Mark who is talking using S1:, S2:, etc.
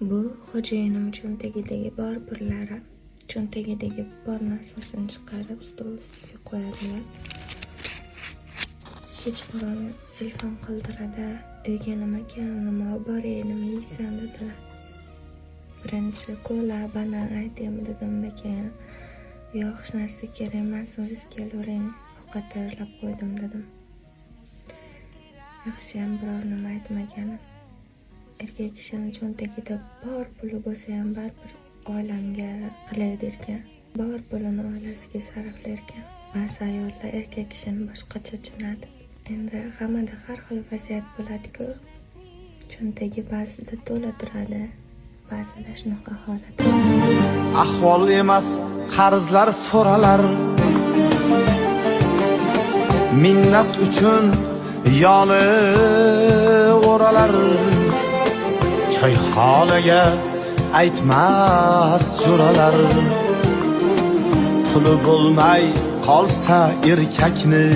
S1: Bu xo'jayinim cho'ntagidagi bor pulları, cho'ntagidagi bor narsasini chiqarib stol ustiga qo'yadilar. Hech birovni telefon qildiradi. Uyga nima boray, nima yeysan dedilar. Birinchi kola, banan aytaymi dedimda keyin yo'q, hech narsa kerak emas, o'zingiz kelavering, ovqat tayyorlab qo'ydim dedim. Yaxshiyam biror nima aytmagani. Erkak kishining cho'ntagida bor puli bo'lsa ham baribir oilamga qilaydi ekan. Bor pulini oilasiga sarflar ekan. Ba'zi ayollar erkak kishini boshqacha tushunadi. Endi hammada har xil vaziyat bo'ladi-ku. Cho'ntagi ba'zida to'la turadi, ba'zida shunaqa holat.
S2: Ahvol emas, qarzlar so'ralar. Minnat uchun yoni o'ralar. Choyxonaga aytmas so'ralar. Puli bo'lmay qolsa erkakni